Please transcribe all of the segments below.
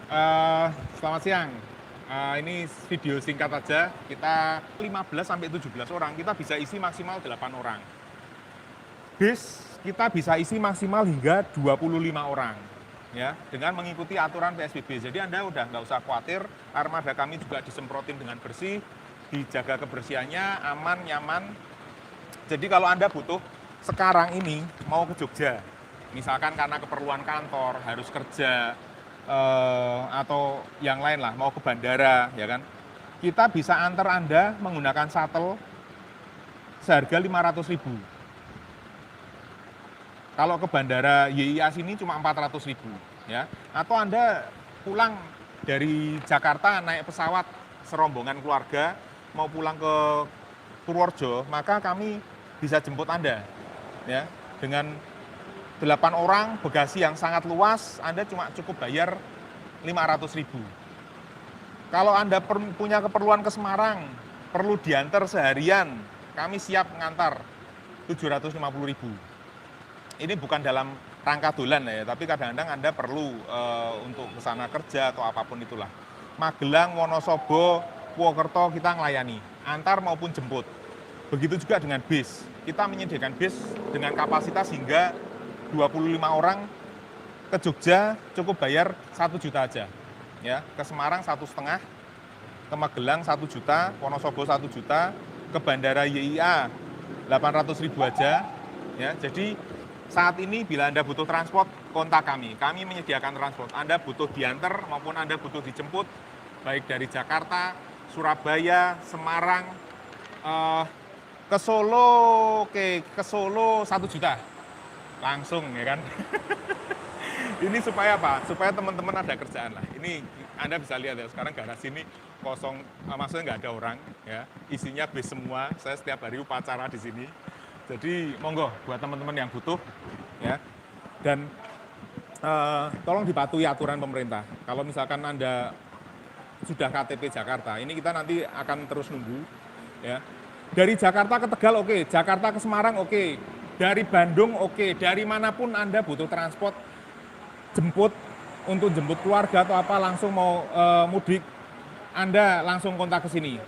Selamat siang. Ini video singkat aja. Kita 15 sampai 17 orang, kita bisa isi maksimal 8 orang. Bis kita bisa isi maksimal hingga 25 orang. Ya, dengan mengikuti aturan PSBB. Jadi Anda udah nggak usah khawatir, armada kami juga disemprotin dengan bersih, dijaga kebersihannya, aman, nyaman. Jadi kalau Anda butuh sekarang ini mau ke Jogja, misalkan karena keperluan kantor, harus kerja, atau yang lain lah, mau ke bandara, ya kan, kita bisa antar Anda menggunakan shuttle seharga 500.000. Kalau ke bandara YIA sini cuma 400.000, ya. Atau Anda pulang dari Jakarta naik pesawat serombongan keluarga mau pulang ke Purworejo, maka kami bisa jemput Anda, ya, dengan 8 orang, bagasi yang sangat luas, Anda cuma cukup bayar 500.000. Kalau Anda punya keperluan ke Semarang, perlu diantar seharian, kami siap mengantar 750.000. Ini bukan dalam rangka dolan ya, tapi kadang-kadang Anda perlu untuk ke sana kerja atau apapun itulah. Magelang, Wonosobo, Purwokerto kita melayani, antar maupun jemput. Begitu juga dengan bis. Kita menyediakan bis dengan kapasitas hingga 25 orang. Ke Jogja cukup bayar 1 juta aja, ya. Ke Semarang 1,5, ke Magelang 1 juta, Wonosobo 1 juta, ke Bandara YIA 800.000 aja, ya. Jadi saat ini bila Anda butuh transport, kontak kami. Kami menyediakan transport. Anda butuh diantar maupun Anda butuh dijemput, baik dari Jakarta, Surabaya, Semarang, ke Solo, ke Solo 1 juta langsung, ya kan. Ini supaya apa? Supaya teman-teman ada kerjaan lah. Ini Anda bisa lihat ya, sekarang garasi ini kosong, maksudnya nggak ada orang, ya. Isinya bis semua. Saya setiap hari upacara di sini. Jadi monggo buat teman-teman yang butuh, ya. Dan tolong dipatuhi aturan pemerintah. Kalau misalkan Anda sudah KTP Jakarta, ini kita nanti akan terus nunggu, ya. Dari Jakarta ke Tegal oke, Jakarta ke Semarang oke, dari Bandung oke, dari manapun Anda butuh transport, jemput, untuk jemput keluarga atau apa, langsung mau mudik, Anda langsung kontak ke sini.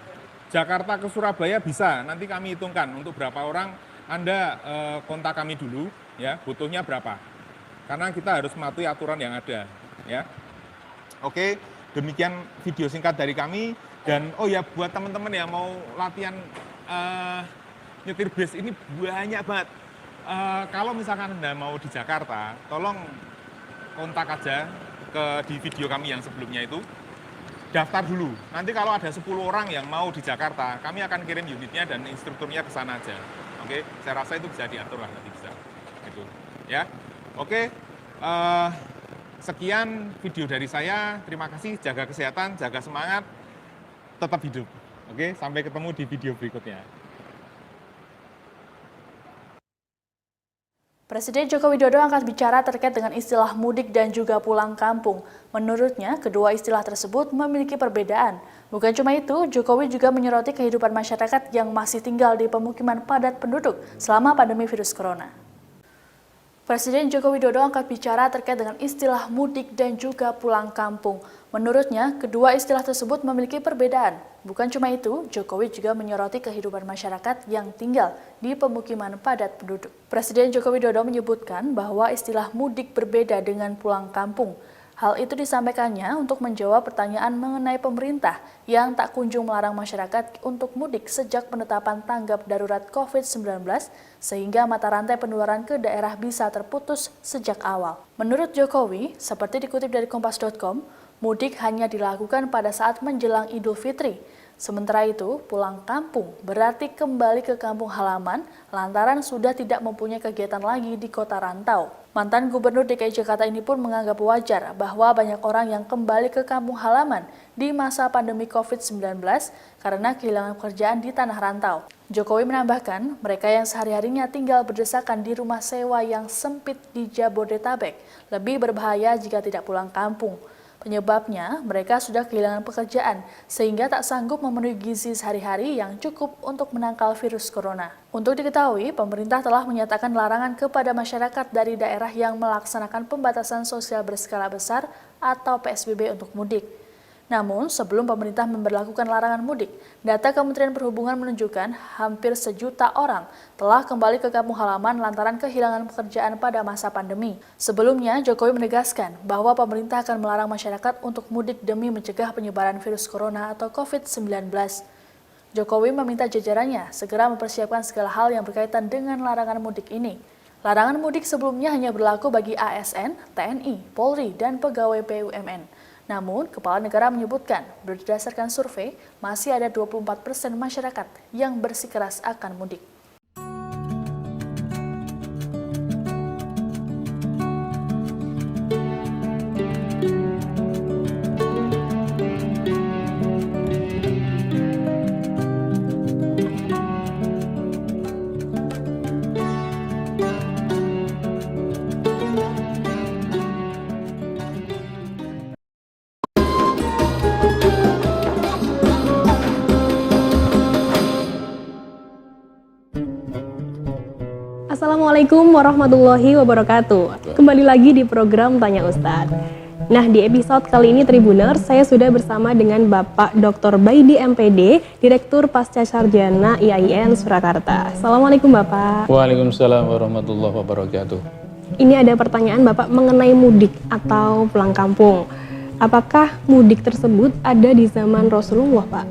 Jakarta ke Surabaya bisa, nanti kami hitungkan untuk berapa orang, Anda kontak kami dulu, ya, butuhnya berapa. Karena kita harus mematuhi aturan yang ada, ya. Oke, demikian video singkat dari kami. Dan oh ya, buat teman-teman yang mau latihan nyetir bis, ini banyak banget. Kalau misalkan Anda mau di Jakarta, tolong kontak aja di video kami yang sebelumnya itu, daftar dulu. Nanti kalau ada 10 orang yang mau di Jakarta, kami akan kirim unitnya dan instrukturnya ke sana aja. Oke, saya rasa itu bisa diatur lah, nanti bisa. Gitu, ya. Oke, sekian video dari saya. Terima kasih, jaga kesehatan, jaga semangat, tetap hidup. Oke, sampai ketemu di video berikutnya. Presiden Joko Widodo angkat bicara terkait dengan istilah mudik dan juga pulang kampung. Menurutnya, kedua istilah tersebut memiliki perbedaan. Bukan cuma itu, Jokowi juga menyoroti kehidupan masyarakat yang masih tinggal di pemukiman padat penduduk selama pandemi virus corona. Presiden Joko Widodo angkat bicara terkait dengan istilah mudik dan juga pulang kampung. Menurutnya, kedua istilah tersebut memiliki perbedaan. Bukan cuma itu, Jokowi juga menyoroti kehidupan masyarakat yang tinggal di pemukiman padat penduduk. Presiden Joko Widodo menyebutkan bahwa istilah mudik berbeda dengan pulang kampung. Hal itu disampaikannya untuk menjawab pertanyaan mengenai pemerintah yang tak kunjung melarang masyarakat untuk mudik sejak penetapan tanggap darurat COVID-19 sehingga mata rantai penularan ke daerah bisa terputus sejak awal. Menurut Jokowi, seperti dikutip dari Kompas.com, mudik hanya dilakukan pada saat menjelang Idul Fitri. Sementara itu, pulang kampung berarti kembali ke kampung halaman lantaran sudah tidak mempunyai kegiatan lagi di kota rantau. Mantan Gubernur DKI Jakarta ini pun menganggap wajar bahwa banyak orang yang kembali ke kampung halaman di masa pandemi COVID-19 karena kehilangan pekerjaan di tanah rantau. Jokowi menambahkan, mereka yang sehari-harinya tinggal berdesakan di rumah sewa yang sempit di Jabodetabek lebih berbahaya jika tidak pulang kampung. Penyebabnya, mereka sudah kehilangan pekerjaan sehingga tak sanggup memenuhi gizi sehari-hari yang cukup untuk menangkal virus corona. Untuk diketahui, pemerintah telah menyatakan larangan kepada masyarakat dari daerah yang melaksanakan pembatasan sosial berskala besar atau PSBB untuk mudik. Namun, sebelum pemerintah memberlakukan larangan mudik, data Kementerian Perhubungan menunjukkan hampir 1 juta orang telah kembali ke kampung halaman lantaran kehilangan pekerjaan pada masa pandemi. Sebelumnya, Jokowi menegaskan bahwa pemerintah akan melarang masyarakat untuk mudik demi mencegah penyebaran virus corona atau COVID-19. Jokowi meminta jajarannya segera mempersiapkan segala hal yang berkaitan dengan larangan mudik ini. Larangan mudik sebelumnya hanya berlaku bagi ASN, TNI, Polri, dan pegawai BUMN. Namun, Kepala Negara menyebutkan berdasarkan survei masih ada 24% masyarakat yang bersikeras akan mudik. Assalamualaikum warahmatullahi wabarakatuh. Kembali lagi di program Tanya Ustadz. Nah, di episode kali ini Tribuners, saya sudah bersama dengan Bapak Dr. Baidi MPD, Direktur Pasca Sarjana IAIN Surakarta. Assalamualaikum Bapak. Waalaikumsalam warahmatullahi wabarakatuh. Ini ada pertanyaan Bapak mengenai mudik atau pulang kampung. Apakah mudik tersebut ada di zaman Rasulullah, Pak?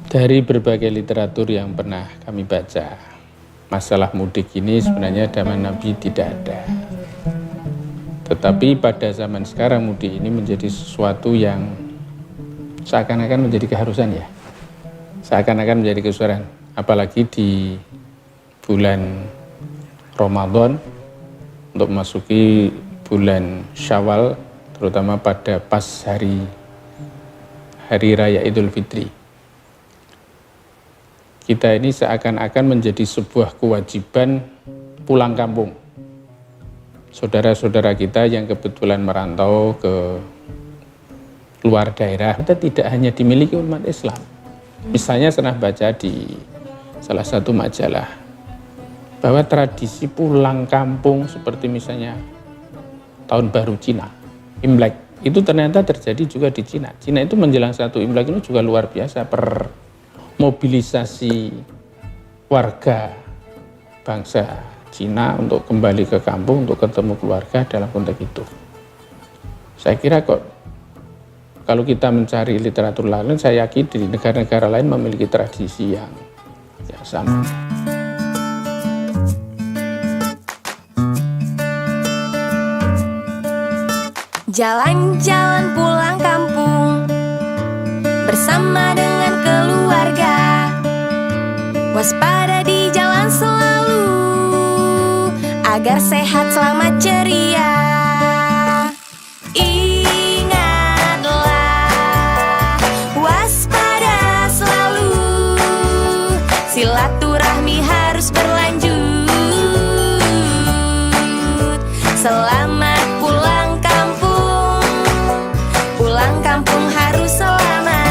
Dari berbagai literatur yang pernah kami baca, masalah mudik ini sebenarnya zaman Nabi tidak ada. Tetapi pada zaman sekarang mudik ini menjadi sesuatu yang seakan-akan menjadi keharusan ya. Seakan-akan menjadi keharusan. Apalagi di bulan Ramadan untuk memasuki bulan Syawal, terutama pada pas hari raya Idul Fitri. Kita ini seakan-akan menjadi sebuah kewajiban pulang kampung. Saudara-saudara kita yang kebetulan merantau ke luar daerah, kita tidak hanya dimiliki umat Islam. Misalnya saya pernah baca di salah satu majalah, bahwa tradisi pulang kampung seperti misalnya Tahun Baru Cina, Imlek, itu ternyata terjadi juga di Cina. Cina itu menjelang satu Imlek itu juga luar biasa, mobilisasi warga bangsa Cina untuk kembali ke kampung, untuk ketemu keluarga dalam konteks itu. Saya kira kok kalau kita mencari literatur lain, saya yakin di negara-negara lain memiliki tradisi yang sama. Jalan-jalan pulang kampung bersama dengan keluarga, waspada di jalan selalu agar sehat selamat ceria. Ingatlah, waspada selalu, silaturahmi harus berlanjut. Selamat pulang kampung, pulang kampung harus selamat.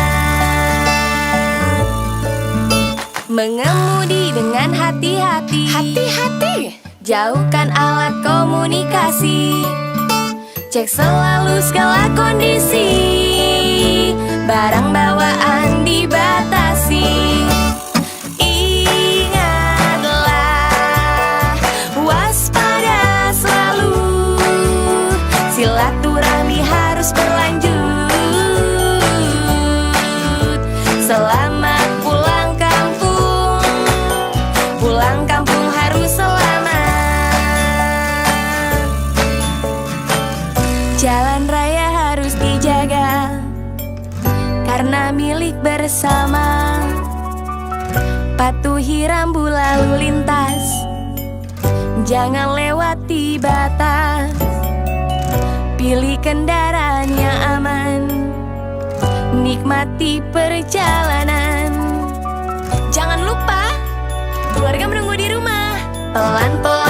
Mengemudi dengan hati-hati, hati-hati, jauhkan alat komunikasi, cek selalu segala kondisi, barang bawaan dibatasi. Ingatlah, waspada selalu, silaturahmi harus berlanjut. Selamat pulang kampung, pulang kampung harus selamat. Jalan raya harus dijaga karena milik bersama. Patuhi rambu lalu lintas, jangan lewati batas. Pilih kendaraan yang aman, nikmati perjalanan. Jangan lupa keluarga menunggu di rumah. Pelan-pelan